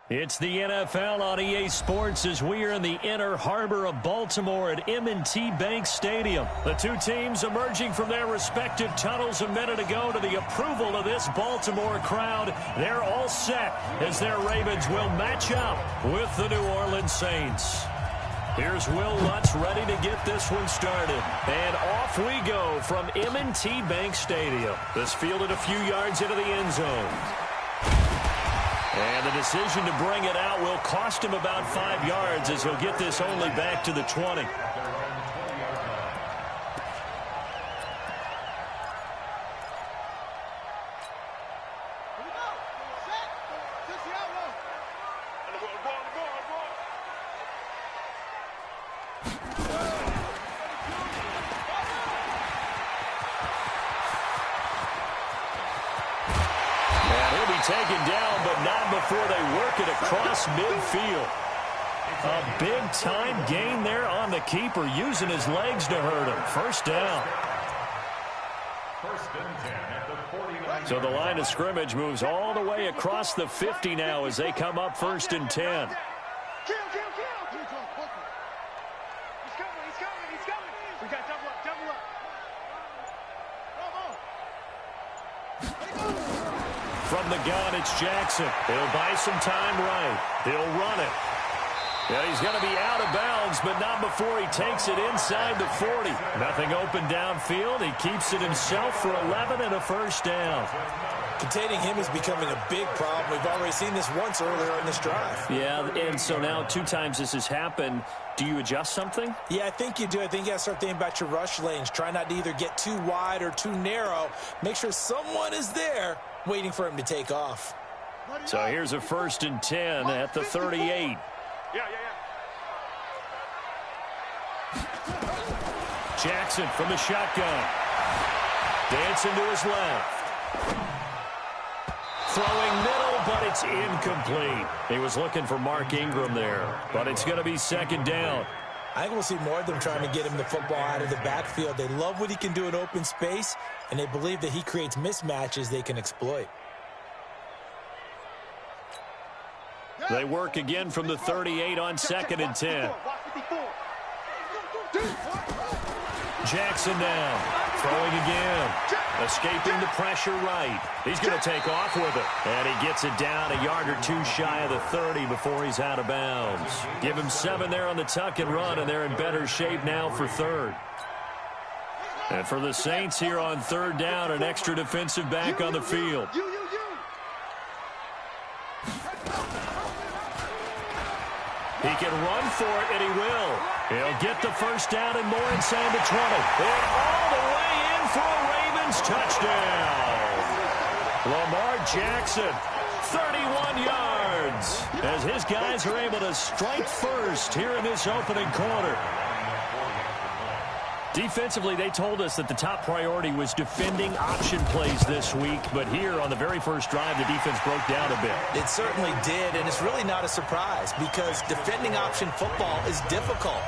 It's the NFL on EA Sports as we are in the inner harbor of Baltimore at M&T Bank Stadium. The two teams emerging from their respective tunnels a minute ago to the approval of this Baltimore crowd. They're all set as their Ravens will match up with the New Orleans Saints. Here's Will Lutz ready to get this one started. And off we go from M&T Bank Stadium. This fielded a few yards into the end zone. And the decision to bring it out will cost him about 5 yards as he'll get this only back to the 20. Taken down, but not before they work it across midfield. A big-time gain there on the keeper, using his legs to hurt him. First down. So the line of scrimmage moves all the way across the 50 now as they come up 1st and 10. From the gun, it's Jackson. He'll buy some time right. He'll run it. And he's going to be out of bounds, but not before he takes it inside the 40. Nothing open downfield. He keeps it himself for 11 and a first down. Containing him is becoming a big problem. We've already seen this once earlier in this drive. Yeah, and so now 2 times this has happened. Do you adjust something? Yeah, I think you do. I think you got to start thinking about your rush lanes. Try not to either get too wide or too narrow. Make sure someone is there waiting for him to take off. So here's a 1st and 10 at the 38. Jackson from the shotgun. Dancing to his left. Throwing middle, but it's incomplete. He was looking for Mark Ingram there, but it's going to be 2nd down. I think we'll see more of them trying to get him the football out of the backfield. They love what he can do in open space, and they believe that he creates mismatches they can exploit. They work again from the 38 on 2nd and 10. Jackson now. Throwing again. Escaping the pressure right. He's going to take off with it. And he gets it down a yard or 2 shy of the 30 before he's out of bounds. Give him 7 there on the tuck and run, and they're in better shape now for 3rd. And for the Saints here on 3rd down, an extra defensive back on the field. He can run for it, and he will. He'll get the first down and more inside the 20. And all the way in for a Ravens touchdown. Lamar Jackson, 31 yards, as his guys are able to strike first here in this opening quarter. Defensively, they told us that the top priority was defending option plays this week, but here on the very first drive, the defense broke down a bit. It certainly did, and it's really not a surprise because defending option football is difficult.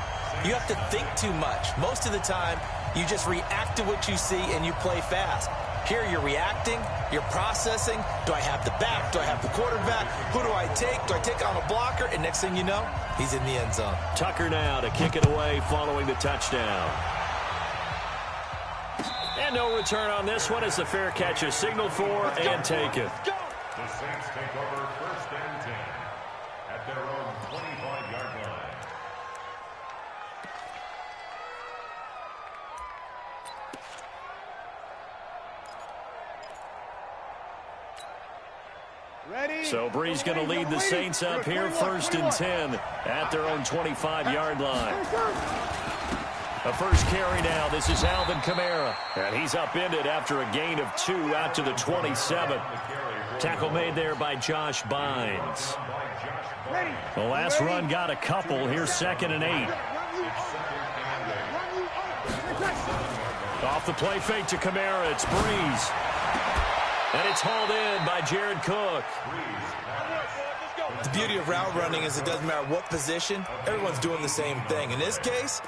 You have to think too much. Most of the time, you just react to what you see and you play fast. Here you're reacting, you're processing. Do I have the back? Do I have the quarterback? Who do I take? Do I take on a blocker? And next thing you know, he's in the end zone. Tucker now to kick it away following the touchdown. And no return on this one as the fair catch is signaled for and taken. The Saints take over 1st and 10 at their own 25-yard line. So Bree's going to lead the Saints up here 1st and 10 at their own 25-yard line. A first carry now. This is Alvin Kamara. And he's upended after a gain of 2 out to the 27. Tackle made there by Josh Bynes. The last run got a couple. Here's 2nd and 8. Off the play fake to Kamara. It's Breeze. And it's hauled in by Jared Cook. The beauty of route running is it doesn't matter what position. Everyone's doing the same thing. In this case,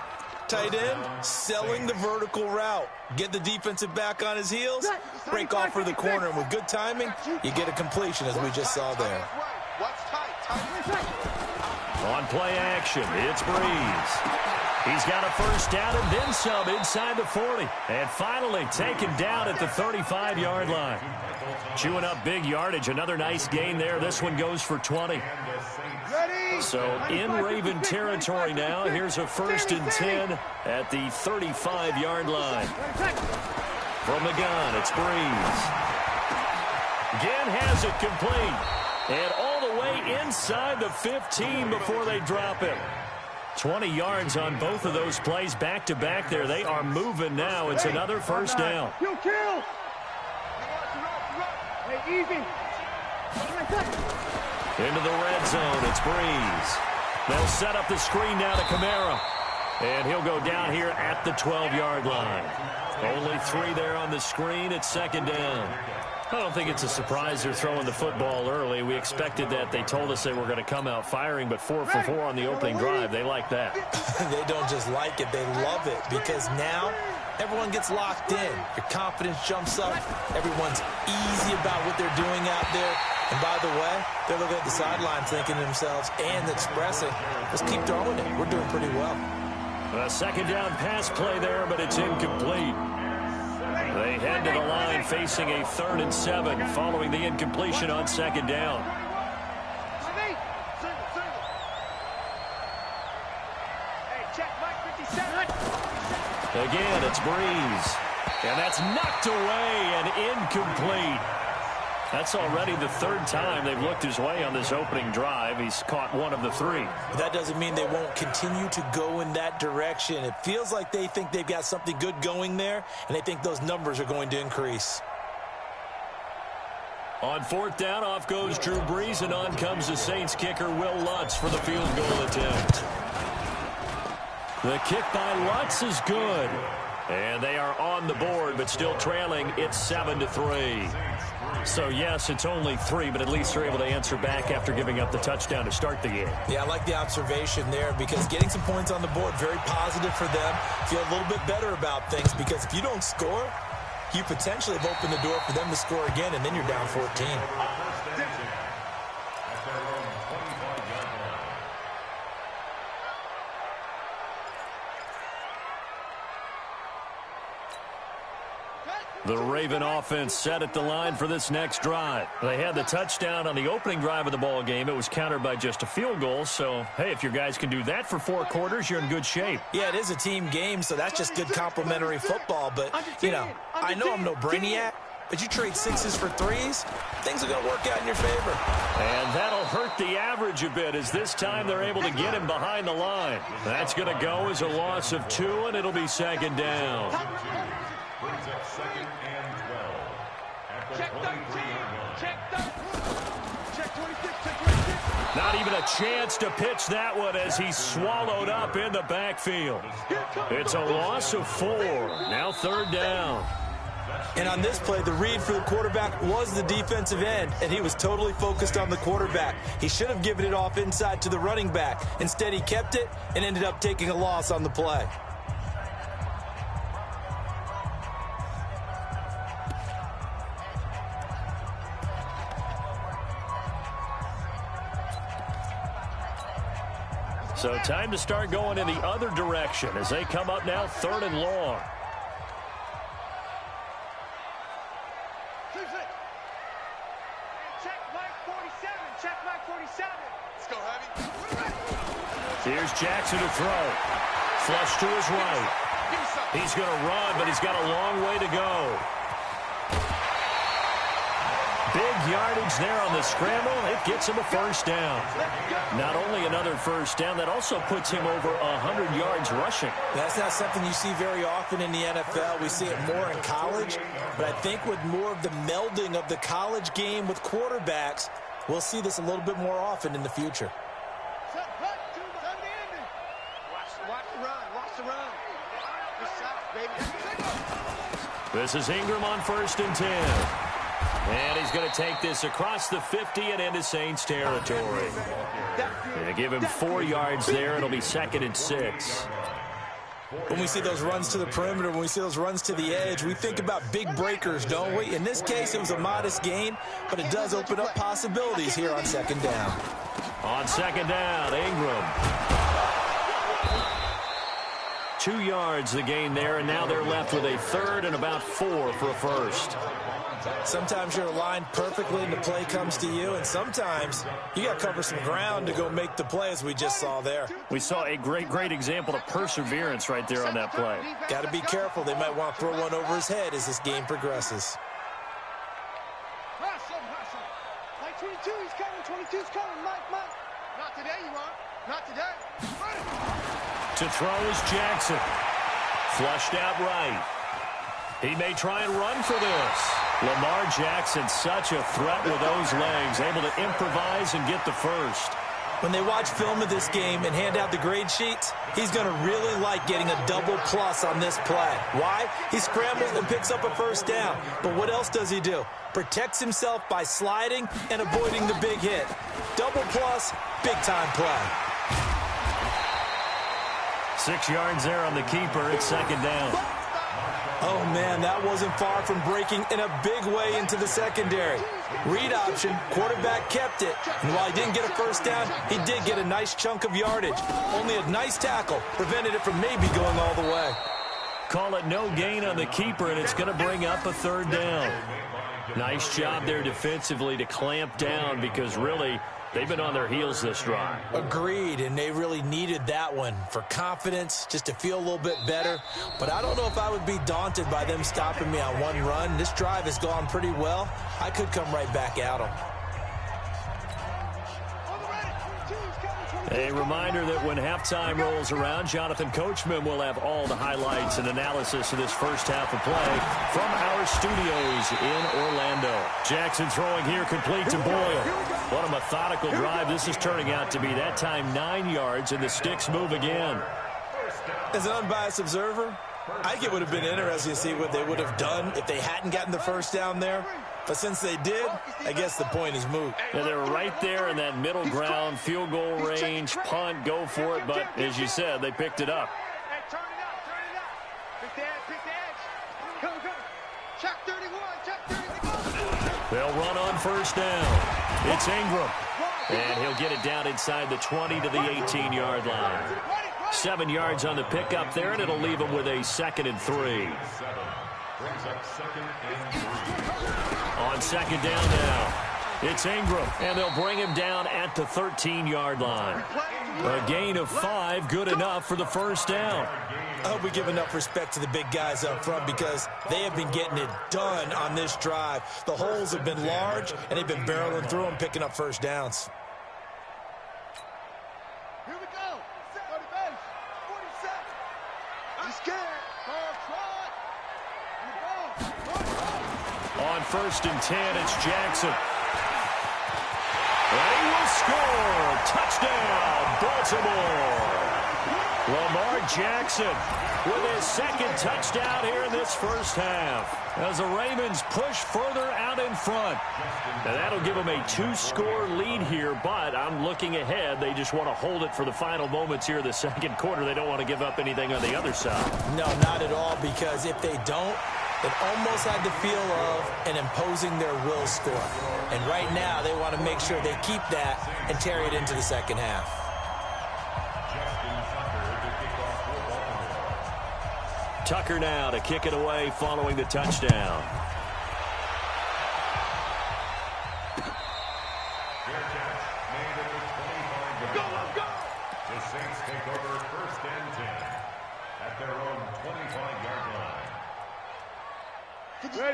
tight end, selling the vertical route. Get the defensive back on his heels, break off for the corner, and with good timing, you get a completion as we just saw there. What's tight? On play action, it's Breeze. He's got a first down and then some inside the 40. And finally taken down at the 35-yard line. Chewing up big yardage. Another nice gain there. This one goes for 20. So in Raven territory now. Here's a 1st and 10 at the 35-yard line. From the gun, it's Breeze. Again has it complete. And all the way inside the 15 before they drop him. 20 yards on both of those plays back-to-back there. They are moving now. It's another first down. You kill. Hey, easy. Into the red zone, it's Breeze. They'll set up the screen now to Kamara. And he'll go down here at the 12-yard line. Only 3 there on the screen. It's 2nd down. I don't think it's a surprise they're throwing the football early. We expected that. They told us they were going to come out firing, but 4 for 4 on the opening drive. They like that. They don't just like it. They love it because now everyone gets locked in. Your confidence jumps up. Everyone's easy about what they're doing out there. And by the way, they're looking at the sidelines thinking to themselves and expressing, let's keep throwing it. We're doing pretty well. A 2nd down pass play there, but it's incomplete. They head to the line facing a 3rd and 7 following the incompletion on 2nd down. Again, it's Breeze. And that's knocked away and incomplete. That's already the 3rd time they've looked his way on this opening drive. He's caught 1 of the 3. That doesn't mean they won't continue to go in that direction. It feels like they think they've got something good going there, and they think those numbers are going to increase. On 4th down, off goes Drew Brees, and on comes the Saints kicker, Will Lutz, for the field goal attempt. The kick by Lutz is good. And they are on the board, but still trailing. It's 7-3. So, yes, it's only 3, but at least they're able to answer back after giving up the touchdown to start the game. Yeah, I like the observation there because getting some points on the board, very positive for them. Feel a little bit better about things because if you don't score, you potentially have opened the door for them to score again, and then you're down 14. The Raven offense set at the line for this next drive. They had the touchdown on the opening drive of the ball game. It was countered by just a field goal. So, hey, if your guys can do that for 4 quarters, you're in good shape. Yeah, it is a team game, so that's just good complimentary football. But, you know, I know I'm no brainiac, but you trade 6s for 3s, things are going to work out in your favor. And that'll hurt the average a bit as this time they're able to get him behind the line. That's going to go as a loss of 2, and it'll be 2nd down. Brings up 2nd and 12. At the Check 23-yard 13. line. Check 13. Check 26. Check 26. Not even a chance to pitch that one as he's swallowed up in the backfield. It's a loss of 4. Now 3rd down. And on this play, the read for the quarterback was the defensive end, and he was totally focused on the quarterback. He should have given it off inside to the running back. Instead, he kept it and ended up taking a loss on the play. So time to start going in the other direction as they come up now 3rd and long. Check Mike 47. Check Mike 47. Let's go, Heavy. Here's Jackson to throw. Flush to his right. He's going to run, but he's got a long way to go. Big yardage there on the scramble. It gets him a 1st down. Not only another 1st down, that also puts him over 100 yards rushing. That's not something you see very often in the NFL. We see it more in college. But I think with more of the melding of the college game with quarterbacks, we'll see this a little bit more often in the future. Watch the run. Watch the run. Good shot, baby. This is Ingram on 1st and 10. And he's going to take this across the 50 and into Saints territory. They give him 4 yards there. It'll be 2nd and 6. When we see those runs to the perimeter, when we see those runs to the edge, we think about big breakers, don't we? In this case, it was a modest gain, but it does open up possibilities here on 2nd down. On second down, Ingram. 2 yards the gain there, and now they're left with a third and about 4 for a first. Sometimes you're aligned perfectly and the play comes to you, and sometimes you got to cover some ground to go make the play, as we just saw there. We saw a great example of perseverance right there on that play. Got to be careful. They might want to throw one over his head as this game progresses. Hustle. Like 22, he's coming. 22's coming. Mike. Not today, you are. Not today. To throw is Jackson. Flushed out right. He may try and run for this. Lamar Jackson, such a threat with those legs, able to improvise and get the first. When they watch film of this game and hand out the grade sheets, he's going to really like getting a double plus on this play. Why? He scrambles and picks up a first down. But what else does he do? Protects himself by sliding and avoiding the big hit. Double plus, big-time play. 6 yards there on the keeper. It's second down. Oh, man, that wasn't far from breaking in a big way into the secondary. Read option, quarterback kept it. And while he didn't get a first down, he did get a nice chunk of yardage. Only a nice tackle prevented it from maybe going all the way. Call it no gain on the keeper, and it's going to bring up a third down. Nice job there defensively to clamp down, because really they've been on their heels this drive. Agreed, and they really needed that one for confidence, just to feel a little bit better. But I don't know if I would be daunted by them stopping me on one run. This drive has gone pretty well. I could come right back at them. A reminder that when halftime rolls around, Jonathan Coachman will have all the highlights and analysis of this first half of play from our studios in Orlando. Jackson throwing here, complete to Boyle. What a methodical drive this is turning out to be. That time 9 yards, and the sticks move again. As an unbiased observer, I think it would have been interesting to see what they would have done if they hadn't gotten the first down there. But since they did, I guess the point is moot. Yeah, they were right there in that middle ground, field goal range, punt, go for it. But as you said, they picked it up. Hey, turn it up. Pick the edge. Come. Check 31, check 31. They'll run on first down. It's Ingram. And he'll get it down inside the 20 to the 18-yard line. 7 yards on the pickup there, and it'll leave him with a 2nd and 3. On second down now, it's Ingram, and they'll bring him down at the 13-yard line. A gain of 5, good enough for the first down. I hope we give enough respect to the big guys up front, because they have been getting it done on this drive. The holes have been large, and they've been barreling through them, picking up first downs. Here we go. 47. I'm scared. On 1st and 10, it's Jackson. And he will score. Touchdown, Baltimore. Lamar Jackson with his 2nd touchdown here in this first half, as the Ravens push further out in front. And that'll give them a 2-score lead here, but I'm looking ahead. They just want to hold it for the final moments here in the second quarter. They don't want to give up anything on the other side. No, not at all, because if they don't, it almost had the feel of an imposing their will score. And right now, they want to make sure they keep that and carry it into the second half. Tucker now to kick it away following the touchdown. Go! The Saints take over 1st and 10 at their own 25-yard line.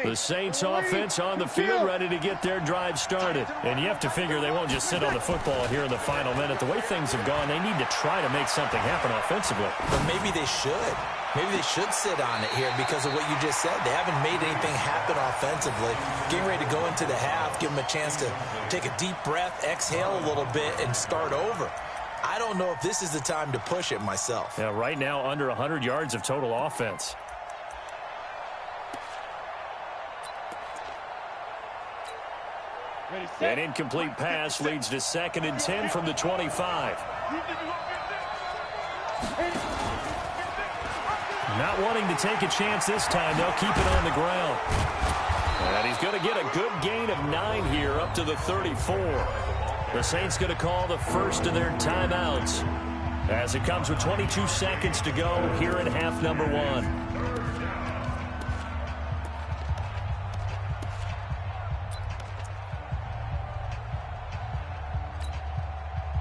The Saints offense on the field, ready to get their drive started. And you have to figure they won't just sit on the football here in the final minute. The way things have gone, they need to try to make something happen offensively. But maybe they should. Maybe they should sit on it here because of what you just said. They haven't made anything happen offensively. Getting ready to go into the half, give them a chance to take a deep breath, exhale a little bit, and start over. I don't know if this is the time to push it myself. Yeah, right now under 100 yards of total offense. An incomplete pass leads to 2nd and 10 from the 25. Not wanting to take a chance this time. They'll keep it on the ground. And he's going to get a good gain of 9 here up to the 34. The Saints going to call the first of their timeouts as it comes with 22 seconds to go here in half number 1.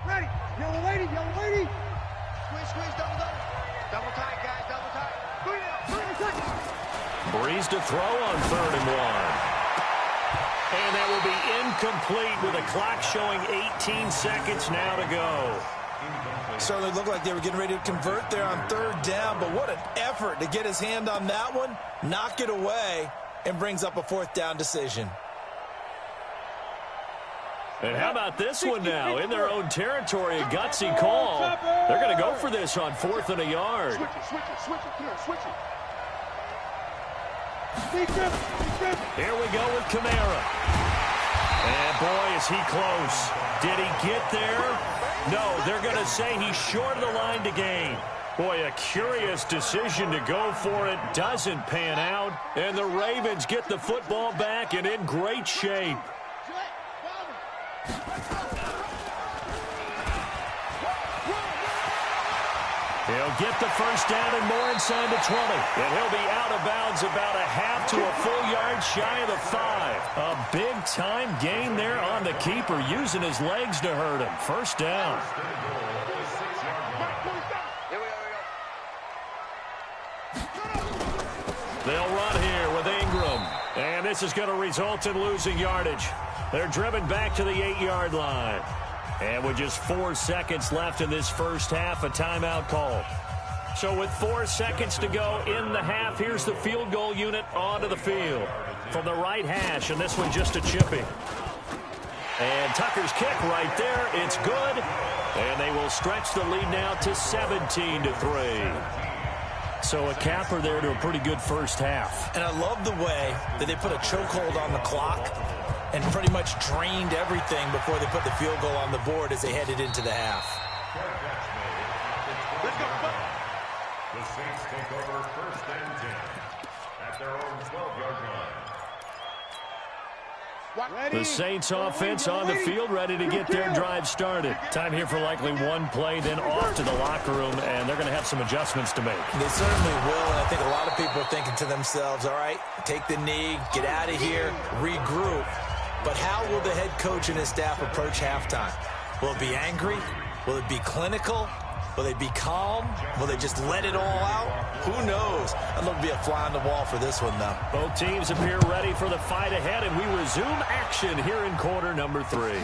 Ready. Yellow lady, yellow lady. Squeeze, squeeze, double, double. Double tight, guys, double tight. Breeze to throw on 3rd and 1. And that will be incomplete with a clock showing 18 seconds now to go. Certainly looked like they were getting ready to convert there on 3rd down, but what an effort to get his hand on that one, knock it away, and brings up a 4th down decision. And how about this one now? In their own territory, a gutsy call. They're going to go for this on 4th and a yard. Switch it, switch it, switch it. Come on, switch it. Here we go with Kamara. And boy, is he close. Did he get there? No, they're going to say he's short of the line to gain. Boy, a curious decision to go for it. Doesn't pan out. And the Ravens get the football back and in great shape. He'll get the first down and more inside the 20. And he'll be out of bounds about a half to a full yard shy of the 5. A big-time gain there on the keeper, using his legs to hurt him. First down. They'll run here with Ingram. And this is going to result in losing yardage. They're driven back to the 8-yard line. And with just 4 seconds left in this first half, a timeout call. So with 4 seconds to go in the half, here's the field goal unit onto the field. From the right hash, and this one just a chippy. And Tucker's kick right there. It's good. And they will stretch the lead now to 17-3. So a capper there to a pretty good first half. And I love the way that they put a chokehold on the clock and pretty much drained everything before they put the field goal on the board as they headed into the half. The Saints take over 1st and 10 at their own 12-yard line. The Saints offense on the field, ready to get their drive started. Time here for likely one play, then off to the locker room, and they're going to have some adjustments to make. They certainly will, and I think a lot of people are thinking to themselves, all right, take the knee, get out of here, regroup. But how will the head coach and his staff approach halftime? Will it be angry? Will it be clinical? Will they be calm? Will they just let it all out? Who knows? I'd love to be a fly on the wall for this one, though. Both teams appear ready for the fight ahead, and we resume action here in quarter number 3.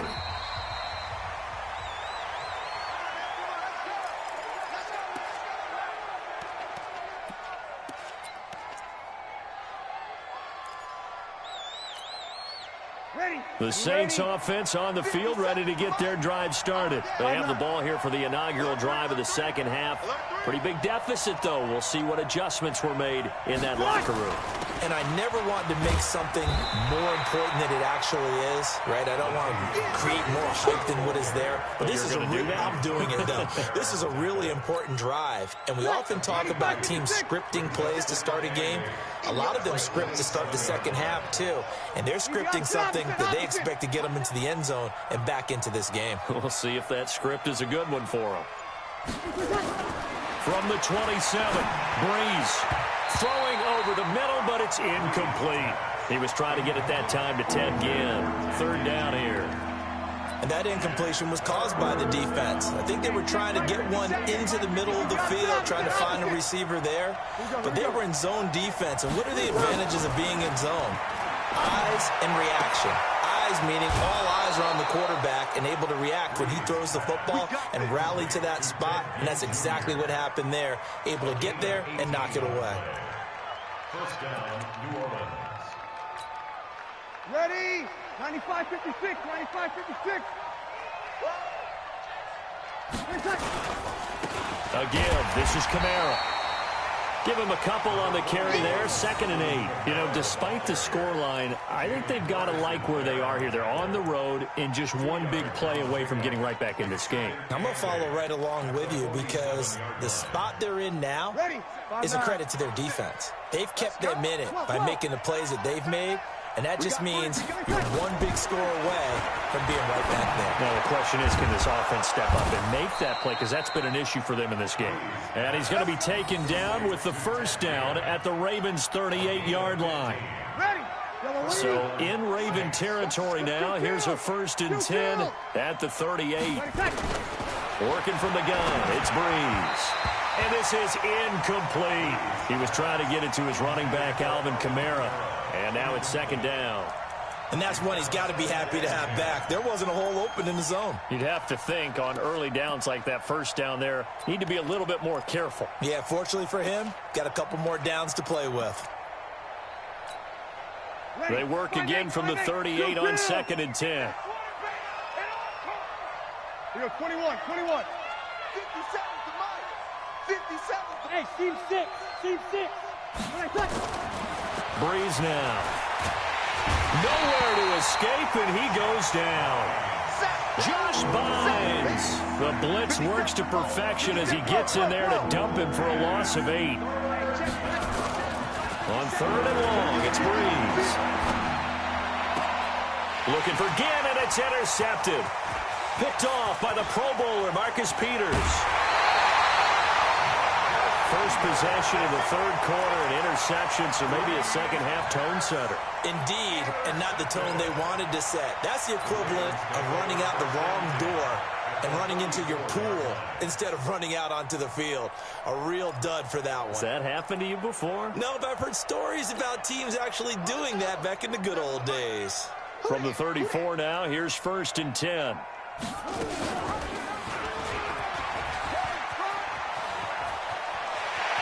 The Saints offense on the field, ready to get their drive started. They have the ball here for the inaugural drive of the second half. Pretty big deficit, though. We'll see what adjustments were made in that locker room. And I never want to make something more important than it actually is, right? I don't want to create more hype than what is there. But this is I'm doing it, though. This is a really important drive. And we often talk about teams scripting plays to start a game. A lot of them script to start the second half, too. And they're scripting something that they expect to get them into the end zone and back into this game. We'll see if that script is a good one for them. From the 27, Breeze throwing over the middle, but it's incomplete. He was trying to get it that time to Ted Ginn. 3rd down here. And that incompletion was caused by the defense. I think they were trying to get one into the middle of the field, trying to find a receiver there. But they were in zone defense. And what are the advantages of being in zone? Eyes and reaction. Eyes meaning all eyes are on the quarterback and able to react when he throws the football and rally to that spot. And that's exactly what happened there. Able to get there and knock it away. First down, New Orleans. Ready? 95-56, 95-56. A give. This is Kamara. Give him a couple on the carry there. 2nd and 8. You know, despite the scoreline, I think they've got to like where they are here. They're on the road and just one big play away from getting right back in this game. I'm going to follow right along with you because the spot they're in now is a credit to their defense. They've kept them in it by making the plays that they've made, And that just means you're one big score away from being right back there. Now the question is, can this offense step up and make that play? Because that's been an issue for them in this game. And he's going to be taken down with the first down at the Ravens' 38-yard line. So in Raven territory now, here's a 1st and 10 at the 38. Working from the gun, it's Breeze. And this is incomplete. He was trying to get it to his running back, Alvin Kamara. And now it's 2nd down. And that's one he's got to be happy to have back. There wasn't a hole open in the zone. You'd have to think on early downs like that, first down there, need to be a little bit more careful. Yeah, fortunately for him, got a couple more downs to play with. They work again from the 38 on 2nd and 10. Here, 21, 21. 57 to Mike. 57 to Hey, team 6. Team 6. Breeze now. Nowhere to escape, and he goes down. Josh Bynes. The blitz works to perfection as he gets in there to dump him for a loss of 8. On 3rd and long, it's Breeze. Looking for Gannon, it's intercepted. Picked off by the Pro Bowler, Marcus Peters. First possession of the 3rd quarter, an interception, so maybe a second-half tone setter. Indeed, and not the tone they wanted to set. That's the equivalent of running out the wrong door and running into your pool instead of running out onto the field. A real dud for that one. Has that happened to you before? No, but I've heard stories about teams actually doing that back in the good old days. From the 34 now, here's 1st and 10.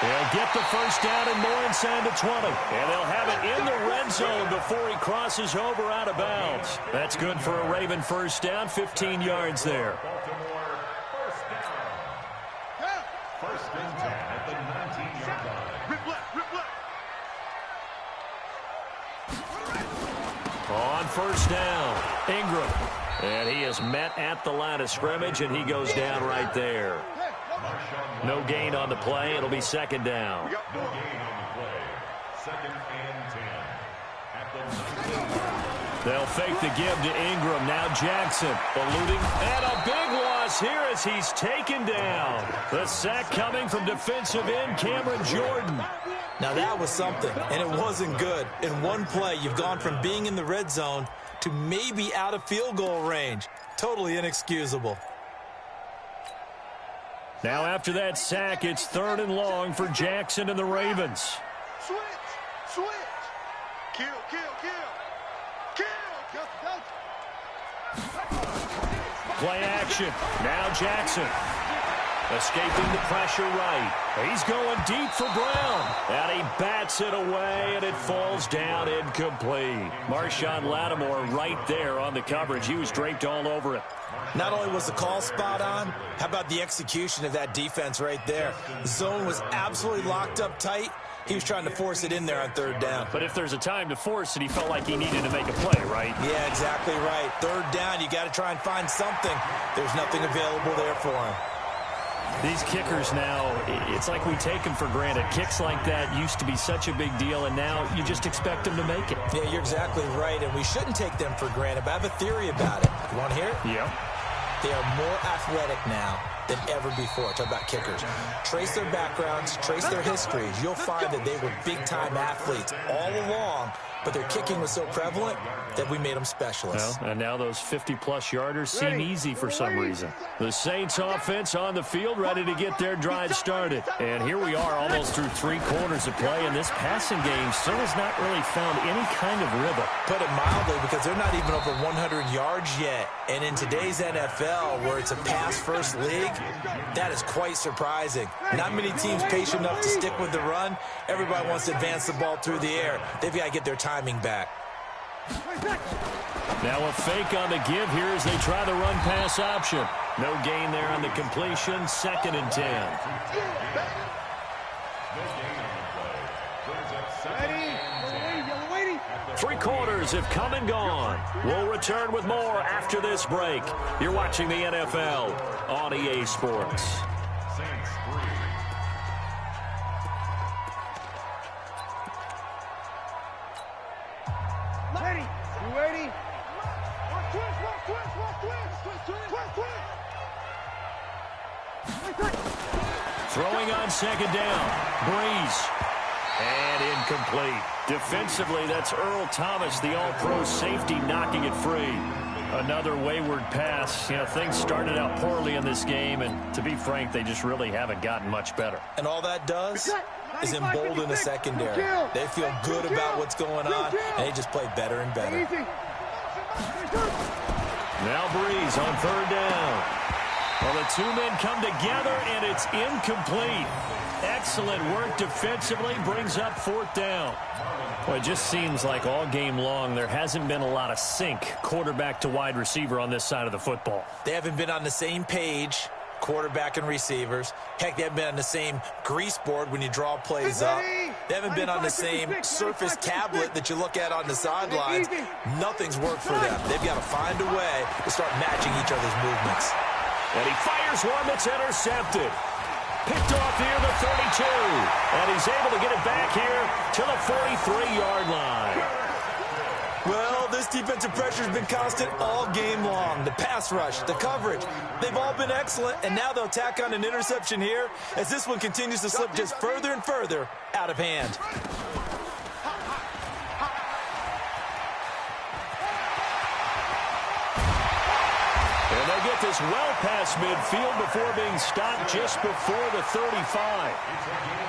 They'll get the first down and more inside the 20. And they'll have it in the red zone before he crosses over out of bounds. That's good for a Raven first down, 15 yards there. Baltimore, first down. 1st and 10 at the 19-yard line. Rip left, rip left. On first down, Ingram. And he is met at the line of scrimmage, and he goes down right there. No gain on the play. It'll be 2nd down. No gain on the play. 2nd and 10 at the 19. They'll fake the give to Ingram. Now Jackson eluding. And a big loss here as he's taken down. The sack coming from defensive end Cameron Jordan. Now that was something, and it wasn't good. In one play, you've gone from being in the red zone to maybe out of field goal range. Totally inexcusable. Now after that sack, it's 3rd and long for Jackson and the Ravens. Switch, switch. Kill, kill, kill. Kill. Play action. Now Jackson. Escaping the pressure right. He's going deep for Brown. And he bats it away, and it falls down incomplete. Marshawn Lattimore right there on the coverage. He was draped all over it. Not only was the call spot on, how about the execution of that defense right there? The zone was absolutely locked up tight. He was trying to force it in there on 3rd down. But if there's a time to force it, he felt like he needed to make a play, right? Yeah, exactly right. 3rd down, you got to try and find something. There's nothing available there for him. These kickers now, it's like we take them for granted. Kicks like that used to be such a big deal, and now you just expect them to make it. Yeah, you're exactly right, and we shouldn't take them for granted, but I have a theory about it. You want to hear it? Yeah. They are more athletic now than ever before. Talk about kickers. Trace their backgrounds, trace their histories. You'll find that they were big-time athletes all along, but their kicking was so prevalent that we made them specialists. Well, and now those 50-plus yarders seem easy for some reason. The Saints offense on the field, ready to get their drive started. And here we are almost through 3 quarters of play, and this passing game still has not really found any kind of rhythm. Put it mildly, because they're not even over 100 yards yet. And in today's NFL, where it's a pass-first league, that is quite surprising. Not many teams patient enough to stick with the run. Everybody wants to advance the ball through the air. They've got to get their timing back. Now a fake on the give here as they try the run-pass option. No gain there on the completion. 2nd and 10. Waiting. 3 quarters have come and gone. We'll return with more after this break. You're watching the NFL on EA Sports. Saints 3. ready? You ready? Watch twist, watch twist, watch twist. Twist, twist. Throwing on second down. Breeze. And incomplete. Defensively, that's Earl Thomas, the all-pro safety, knocking it free. Another wayward pass. You know, things started out poorly in this game, and to be frank, they just really haven't gotten much better. And all that does is embolden the secondary. They feel good about what's going on, and they just play better and better. Now Breeze on third down. Well, the two men come together, and it's incomplete. Excellent work defensively, brings up fourth down. Well, it just seems like all game long there hasn't been a lot of sync quarterback to wide receiver on this side of the football. They haven't been on the same page, quarterback and receivers. Heck, they haven't been on the same grease board when you draw plays up. They haven't been on the same Surface tablet that you look at on the sidelines. Nothing's worked for them. They've got to find a way to start matching each other's movements. And he fires one that's intercepted. Picked off near the 32. And he's able to get it back here to the 43-yard line. Well, this defensive pressure has been constant all game long. The pass rush, the coverage, they've all been excellent, and now they'll tack on an interception here as this one continues to slip just further and further out of hand. And they get this well past midfield before being stopped just before the 35.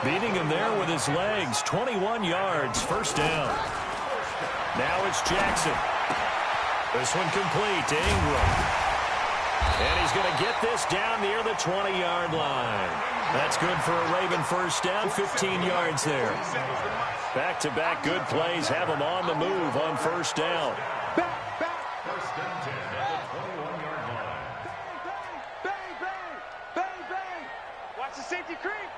Beating him there with his legs, 21 yards, first down. Now it's Jackson. This one complete to Ingram. And he's going to get this down near the 20-yard line. That's good for a Raven first down, 15 yards there. Back-to-back good plays have them on the move on first down. First and 10 at the 21-yard line. Bang, bang, bang, bang. Watch the safety creep.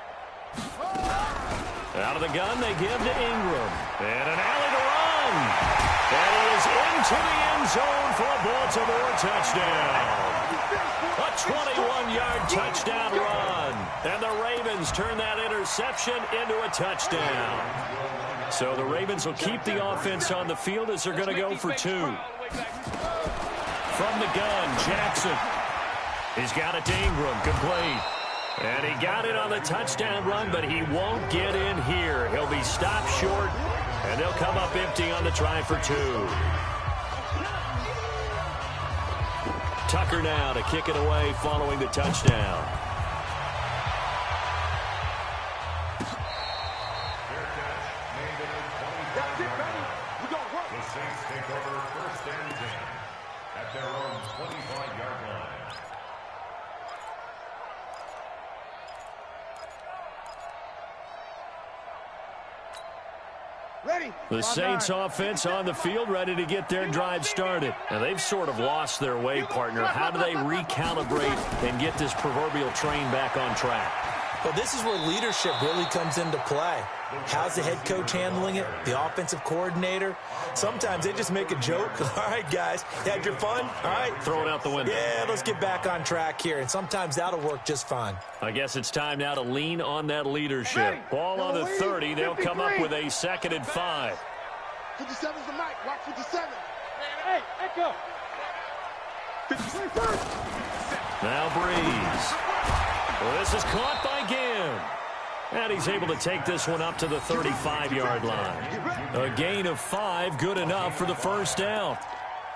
Out of the gun, they give to Ingram. And an alley to run. And he is into the end zone for a Baltimore touchdown. A 21-yard touchdown run. And the Ravens turn that interception into a touchdown. So the Ravens will keep the offense on the field as they're going to go for two. From the gun, Jackson. He's got it to Ingram, complete. And he got it on the touchdown run, but he won't get in here. He'll be stopped short, and they'll come up empty on the try for two. Tucker now to kick it away following the touchdown. The Saints take over first and 10 at their own 25-yard line. Ready. The Saints offense on the field, ready to get their drive started. And they've sort of lost their way, partner. How do they recalibrate and get this proverbial train back on track? Well, this is where leadership really comes into play. How's the head coach handling it? The offensive coordinator? Sometimes they just make a joke. All right, guys, had your fun? All right. Throw it out the window. Yeah, let's get back on track here. And sometimes that'll work just fine. I guess it's time now to lean on that leadership. Ball on the 30. They'll come up with a 2nd and 5. 57's the mic. Watch 57. Hey, echo. 57. Now Breeze. Well, this is caught by Ginn. And he's able to take this one up to the 35-yard line. A gain of 5, good enough for the first down.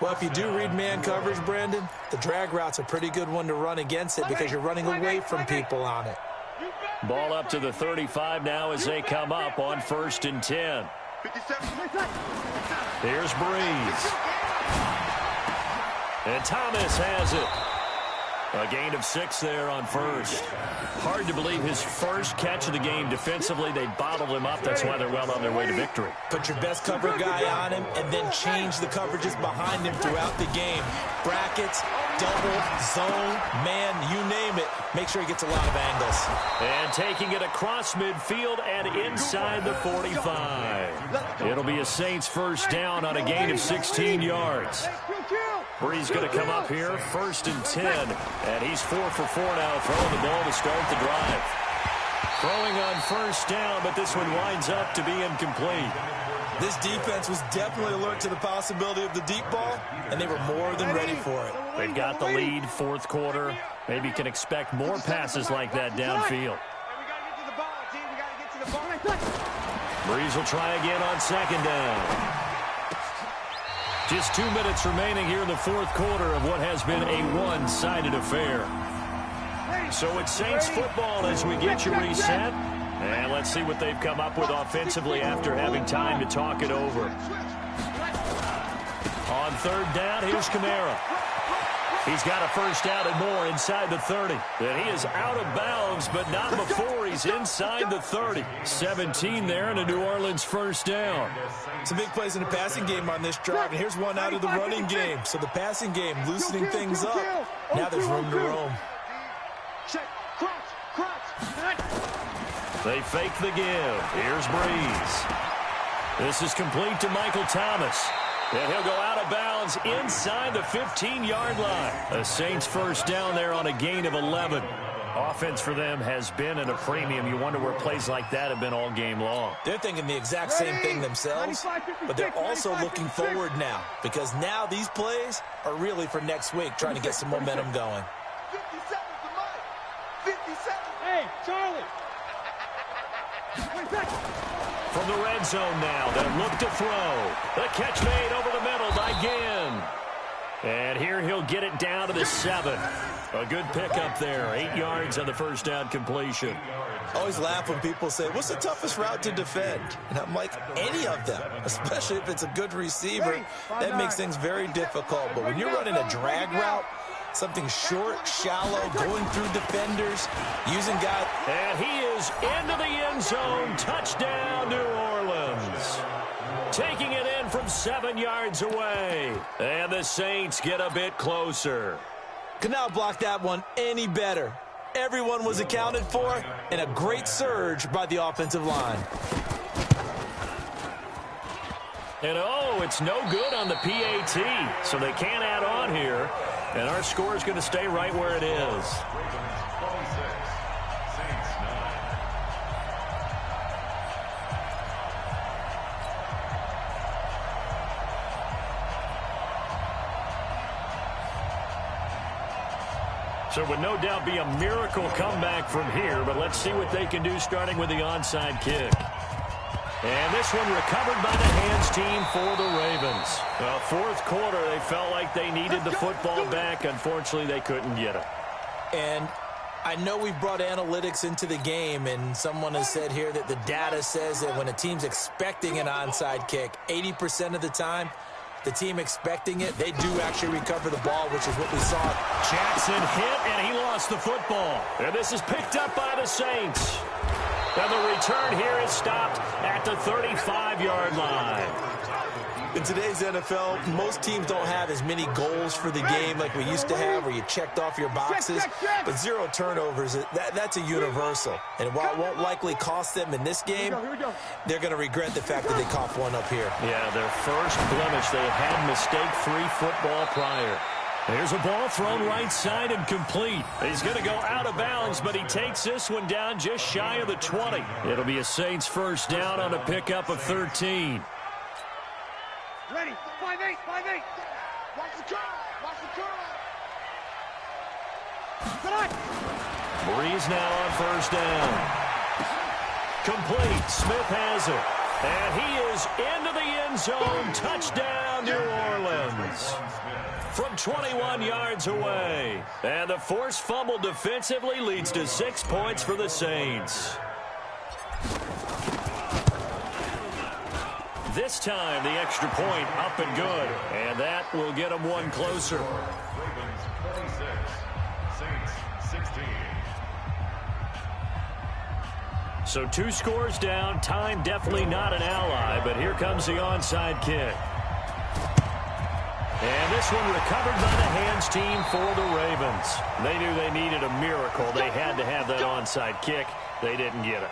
Well, if you do read man coverage, Brandon, the drag route's a pretty good one to run against it because you're running away from people on it. Ball up to the 35 now as they come up on 1st and 10. 57. Here's Breeze. And Thomas has it. A gain of 6 there on first. Hard to believe his first catch of the game. Defensively, they bottled him up. That's why they're well on their way to victory. Put your best cover guy on him and then change the coverages behind him throughout the game. Brackets, double, zone, man, you name it. Make sure he gets a lot of angles. And taking it across midfield and inside the 45. It'll be a Saints first down on a gain of 16 yards. Breeze going to come up here, 1st and 10, and he's 4 for 4 now, throwing the ball to start the drive. Throwing on first down, but this one winds up to be incomplete. This defense was definitely alert to the possibility of the deep ball, and they were more than ready for it. They've got the lead, fourth quarter. Maybe can expect more passes like that downfield. Breeze will try again on second down. Just 2 minutes remaining here in the fourth quarter of what has been a one-sided affair. So it's Saints football as we get you reset. And let's see what they've come up with offensively after having time to talk it over. On third down, here's Kamara. He's got a first down and more inside the 30. And he is out of bounds, but not before he's inside the 30. 17 there and a New Orleans first down. Some big plays in the passing game on this drive, and here's one out of the running game. So the passing game loosening things up. Now there's room to roam. They fake the give. Here's Breeze. This is complete to Michael Thomas. And he'll go out of bounds inside the 15-yard line. A Saints first down there on a gain of 11. Offense for them has been at a premium. You wonder where plays like that have been all game long. They're thinking the exact same thing themselves, but they're also looking forward now because now these plays are really for next week, trying to get some momentum going. 57 to Mike. 57. Hey, Charlie. From the red zone now, they'll look to throw. The catch made over the middle by Ginn. And here he'll get it down to the 7. A good pickup there. 8 yards on the first down completion. I always laugh when people say, what's the toughest route to defend? And I'm like, any of them, especially if it's a good receiver. That makes things very difficult. But when you're running a drag route, something short, shallow, going through defenders, using guys. And he is into the end zone. Touchdown, New Orleans. Taking it in from 7 yards away. And the Saints get a bit closer. Could not block that one any better. Everyone was accounted for, and a great surge by the offensive line. And oh, it's no good on the PAT, so they can't add on here. And our score is going to stay right where it is. So it would no doubt be a miracle comeback from here, but let's see what they can do starting with the onside kick. And this one recovered by the hands team for the Ravens. Well, fourth quarter, they felt like they needed the football back. Unfortunately, they couldn't get it. And I know we've brought analytics into the game, and someone has said here that the data says that when a team's expecting an onside kick, 80% of the time, the team expecting it, they do actually recover the ball, which is what we saw. Jackson hit, and he lost the football. And this is picked up by the Saints. And the return here is stopped at the 35-yard line. In today's NFL, most teams don't have as many goals for the game like we used to have where you checked off your boxes. But 0 turnovers, that's a universal. And while it won't likely cost them in this game, they're going to regret the fact that they coughed one up here. Yeah, their first blemish. They had had mistake-free football prior. There's a ball thrown right side and complete. He's going to go out of bounds, but he takes this one down just shy of the 20. It'll be a Saints first down on a pickup of 13. Ready, 5-8, 5-8. Watch the curl, watch the curl. Breeze now on first down. Complete. Smith has it. And he is into the end zone. Touchdown, New Orleans. From 21 yards away. And the forced fumble defensively leads to 6 points for the Saints. This time, the extra point up and good. And that will get them one closer. Ravens 26, Saints 16. So 2 scores down. Time definitely not an ally, but here comes the onside kick. And this one recovered by the hands team for the Ravens. They knew they needed a miracle. They had to have that onside kick. They didn't get it.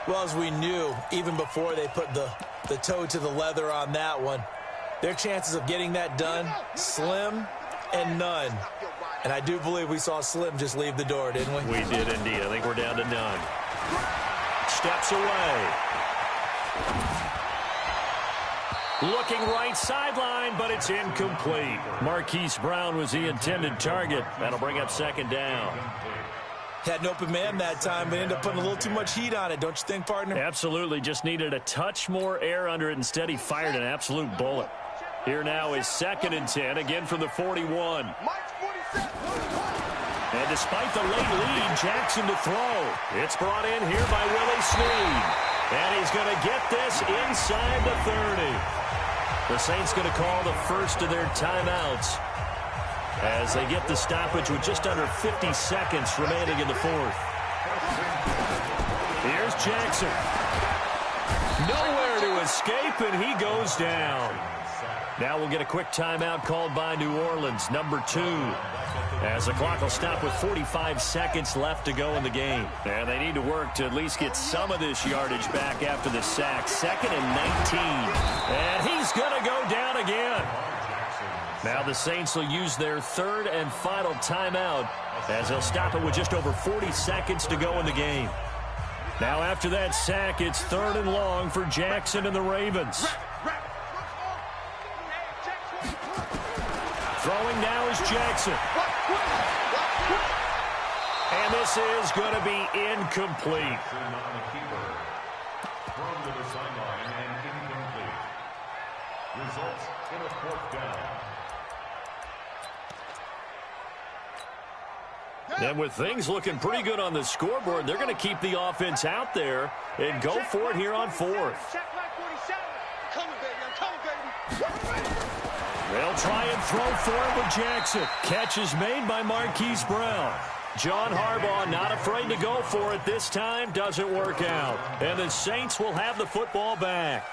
Well, as we knew, even before they put the toe to the leather on that one, their chances of getting that done, slim and none. And I do believe we saw Slim just leave the door, didn't we? We did indeed. I think we're down to none. Steps away. Looking right sideline, but it's incomplete. Marquise Brown was the intended target. That'll bring up second down. Had an open man that time, but ended up putting a little too much heat on it, don't you think, partner? Absolutely. Just needed a touch more air under it. Instead, he fired an absolute bullet. Here now is 2nd and 10, again from the 41. And despite the late lead, Jackson to throw. It's brought in here by Willie Snead. And he's going to get this inside the 30. The Saints going to call the first of their timeouts as they get the stoppage with just under 50 seconds remaining in the 4th. Here's Jackson. Nowhere to escape, and he goes down. Now we'll get a quick timeout called by New Orleans, number 2. As the clock will stop with 45 seconds left to go in the game. And they need to work to at least get some of this yardage back after the sack. 2nd and 19. And he's going to go down again. Now the Saints will use their 3rd and final timeout as they'll stop it with just over 40 seconds to go in the game. Now after that sack, it's 3rd and long for Jackson and the Ravens. Throwing now is Jackson. And this is going to be incomplete. Thrown to the sideline and incomplete. Results in a 4th down. And with things looking pretty good on the scoreboard, they're going to keep the offense out there and go for it here on 4th. They'll try and throw for it with Jackson. Catch is made by Marquise Brown. John Harbaugh not afraid to go for it this time. Doesn't work out. And the Saints will have the football back.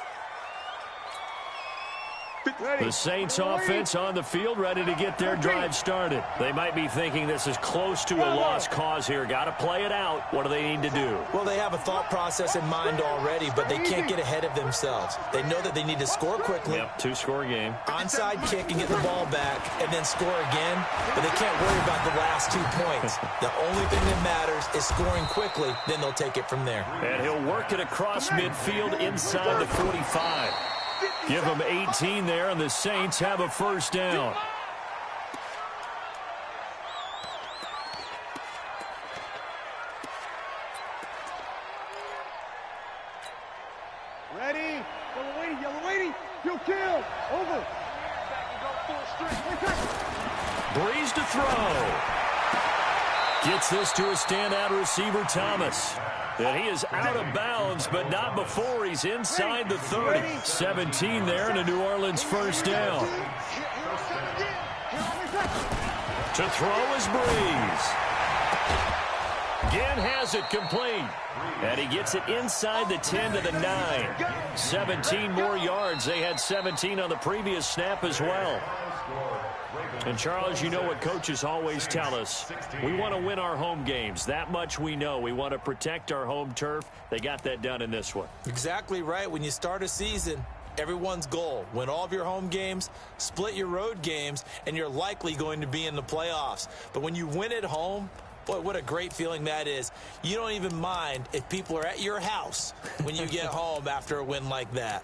The Saints offense on the field ready to get their drive started. They might be thinking this is close to a lost cause here. Got to play it out. What do they need to do? Well, they have a thought process in mind already, but they can't get ahead of themselves. They know that they need to score quickly. Yep, 2-score game. Onside kick and get the ball back and then score again, but they can't worry about the last 2 points. The only thing that matters is scoring quickly, then they'll take it from there. And he'll work it across midfield inside the 45. Give them 18 there, and the Saints have a 1st down. Ready? Yellow waiting. You kill. Over. Breeze to throw. Gets this to a standout receiver, Thomas. And he is out of bounds, but not before he's inside the 30. 17 there, and a New Orleans 1st down. To throw is Breeze. Again has it complete. And he gets it inside the 10 to the 9. 17 more yards. They had 17 on the previous snap as well. And, Charles, you know what coaches always tell us. We want to win our home games. That much we know. We want to protect our home turf. They got that done in this one. Exactly right. When you start a season, everyone's goal, win all of your home games, split your road games, and you're likely going to be in the playoffs. But when you win at home, boy, what a great feeling that is. You don't even mind if people are at your house when you get home after a win like that.